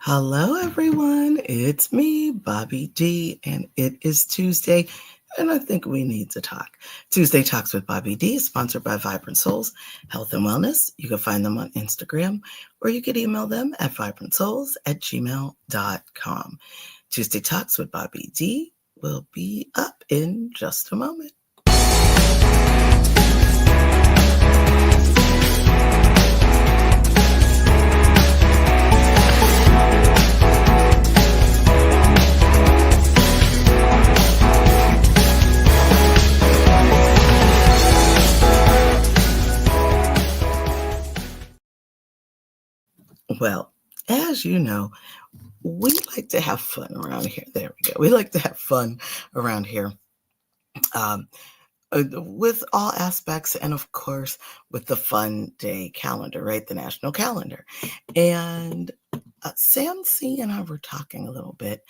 Hello, everyone. It's me, Bobbie D, and it is Tuesday, and I think we need to talk. Tuesday Talks with Bobbie D is sponsored by Vibrant Souls Health and Wellness. You can find them on Instagram, or you can email them at vibrantsouls@gmail.com. Tuesday Talks with Bobbie D will be up in just a moment. Well, as you know, we like to have fun around here. There we go. We like to have fun around here. Um, with all aspects, and of course with the fun day calendar, right? The national calendar. And Sam C and I were talking a little bit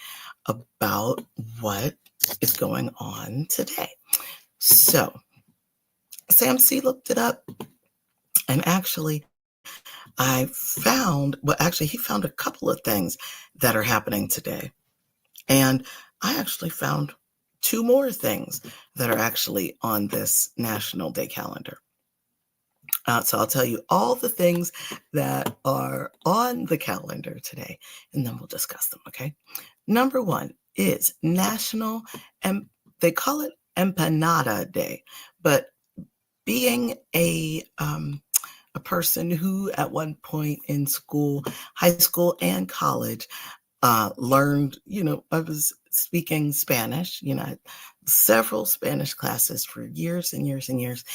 about what is going on today. So Sam C looked it up, and actually he found a couple of things that are happening today. And I actually found two more things that are actually on this National Day calendar. So I'll tell you all the things that are on the calendar today, and then we'll discuss them, okay? Number one is they call it Empanada Day, but being a person who at one point in school, high school and college, learned, I was speaking Spanish, several Spanish classes for years and years and years.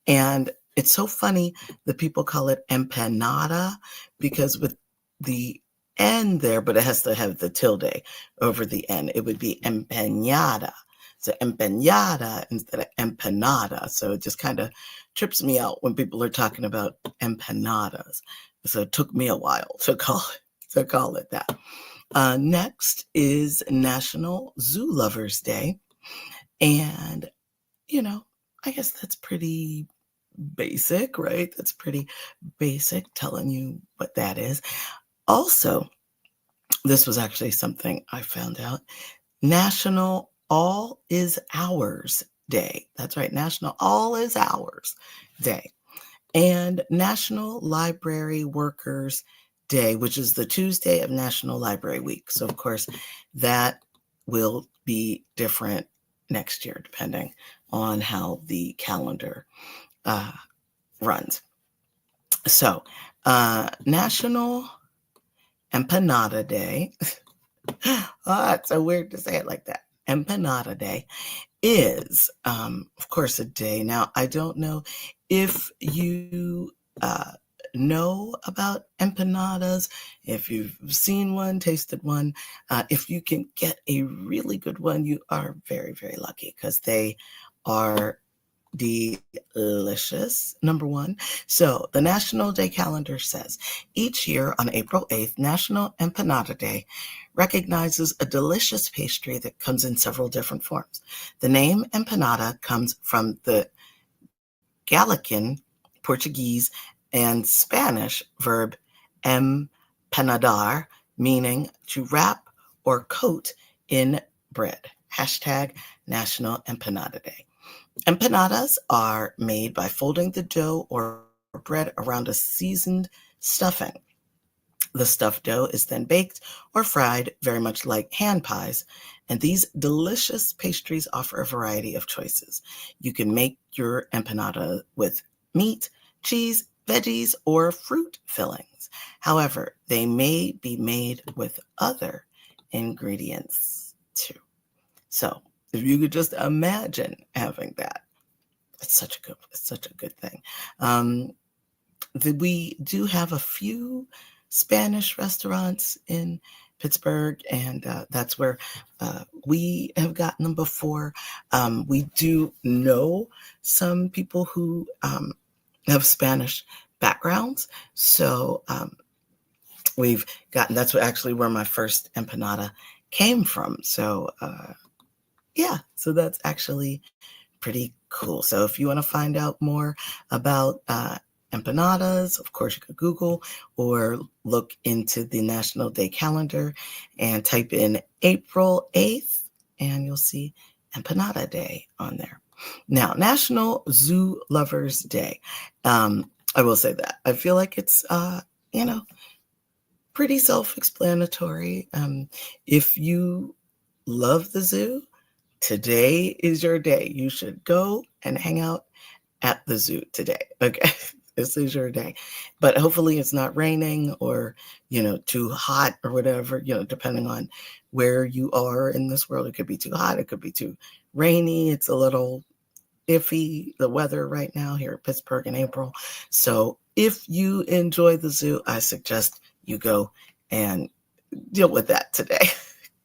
And it's so funny that people call it empanada because with the N there, but it has to have the tilde over the N. It would be empanada. So empanada instead of empanada. So it just kind of trips me out when people are talking about empanadas. So it took me a while to call it that. Next is National Zoo Lovers Day. And, I guess that's pretty basic, right? That's pretty basic, telling you what that is. Also, this was actually something I found out. National All Is Ours Day. That's right, National All Is Ours Day. And National Library Workers Day, which is the Tuesday of National Library Week. So, of course, that will be different next year, depending on how the calendar runs. So, National Empanada Day. Oh, it's so weird to say it like that. Empanada Day is, of course, a day. Now, I don't know if you know about empanadas, if you've seen one, tasted one. If you can get a really good one, you are very, very lucky because they are delicious, number one. So the National Day calendar says, each year on April 8th, National Empanada Day recognizes a delicious pastry that comes in several different forms. The name empanada comes from the Galician, Portuguese, and Spanish verb empanadar, meaning to wrap or coat in bread. Hashtag National Empanada Day. Empanadas are made by folding the dough or bread around a seasoned stuffing. The stuffed dough is then baked or fried, very much like hand pies, and these delicious pastries offer a variety of choices. You can make your empanada with meat, cheese, veggies, or fruit fillings. However, they may be made with other ingredients too. So, if you could just imagine having that, it's such a good thing. We do have a few Spanish restaurants in Pittsburgh, and that's where we have gotten them before. We do know some people who have Spanish backgrounds, so we've gotten, that's actually where my first empanada came from. So so that's actually pretty cool. So if you want to find out more about empanadas. Of course, you could Google or look into the National Day calendar and type in April 8th, and you'll see Empanada Day on there. Now, National Zoo Lovers Day. I will say that. I feel like it's, pretty self-explanatory. If you love the zoo, today is your day. You should go and hang out at the zoo today. Okay. This is your day. But hopefully it's not raining or, too hot or whatever, depending on where you are in this world. It could be too hot. It could be too rainy. It's a little iffy, the weather right now here in Pittsburgh in April. So if you enjoy the zoo, I suggest you go and deal with that today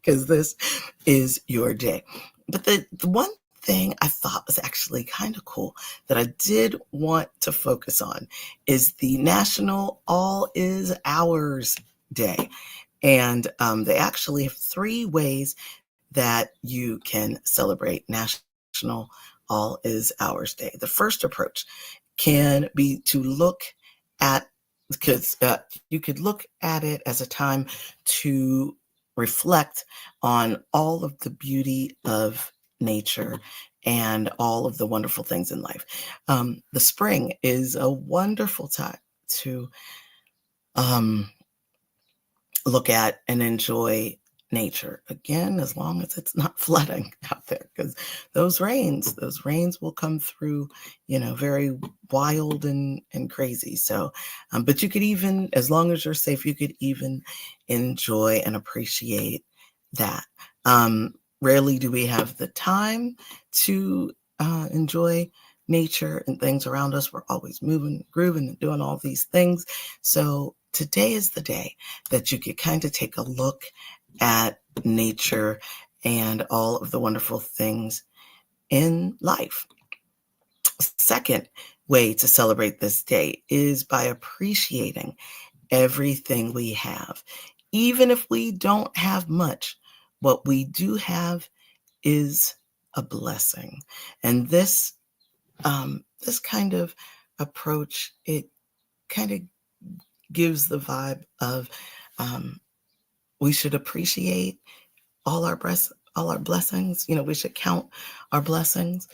because this is your day. But the one thing I thought was actually kind of cool that I did want to focus on is the National All Is Ours Day. And they actually have 3 ways that you can celebrate National All Is Ours Day. The first approach can be to look at, because you could look at it as a time to reflect on all of the beauty of nature and all of the wonderful things in life. The spring is a wonderful time to look at and enjoy nature. Again, as long as it's not flooding out there, because those rains will come through, very wild and crazy. So, but you could even, as long as you're safe, you could even enjoy and appreciate that. Rarely do we have the time to enjoy nature and things around us. We're always moving, grooving, and doing all these things. So today is the day that you could kind of take a look at nature and all of the wonderful things in life. Second way to celebrate this day is by appreciating everything we have. Even if we don't have much, what we do have is a blessing. And this kind of approach, it kind of gives the vibe of we should appreciate all our blessings. We should count our blessings.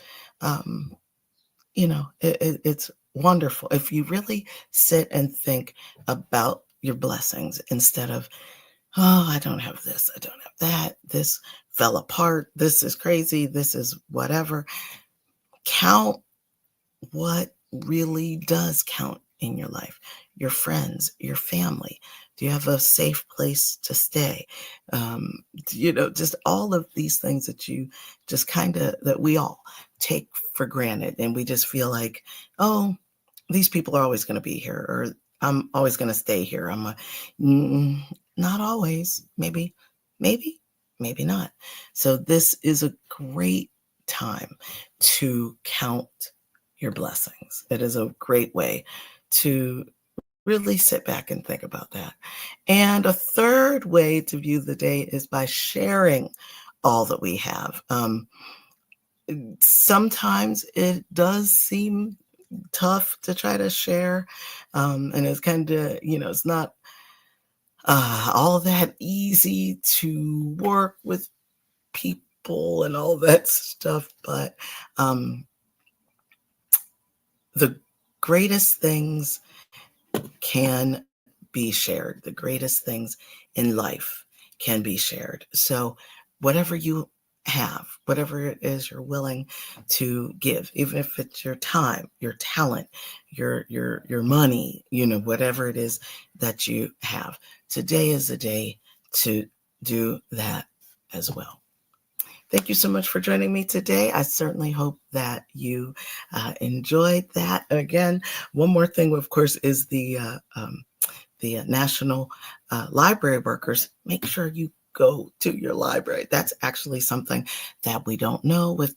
It's wonderful if you really sit and think about your blessings instead of, oh, I don't have this, I don't have that, this fell apart, this is crazy, this is whatever. Count what really does count in your life. Your friends, your family. Do you have a safe place to stay? Just all of these things that you just that we all take for granted. And we just feel like, oh, these people are always going to be here, or I'm always going to stay here. Not always, maybe not. So this is a great time to count your blessings. It is a great way to really sit back and think about that. And a third way to view the day is by sharing all that we have. Sometimes it does seem tough to try to share, and it's kind of, it's not all that easy to work with people and all that stuff, but the greatest things can be shared. The greatest things in life can be shared. So whatever you have, whatever it is you're willing to give, even if it's your time, your talent, your money, whatever it is that you have, today is the day to do that as well. Thank you so much for joining me today. I certainly hope that you enjoyed that. Again, one more thing, of course, is the National Library Workers. Make sure you go to your library. That's actually something that we don't know with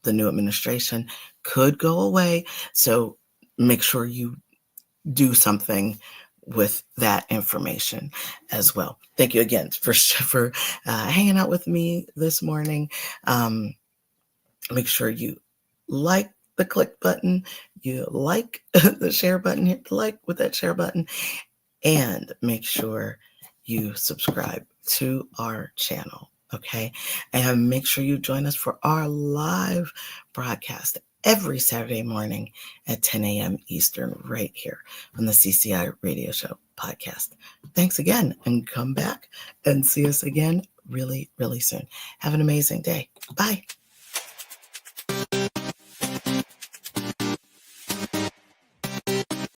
the new administration could go away. So make sure you do something with that information as well. Thank you again for hanging out with me this morning. Make sure you like the click button, you like the share button, hit the like with that share button, and make sure you subscribe to our channel. Okay. And make sure you join us for our live broadcast every Saturday morning at 10 a.m. Eastern, right here on the CCI Radio Show podcast. Thanks again, and come back and see us again really, really soon. Have an amazing day. Bye.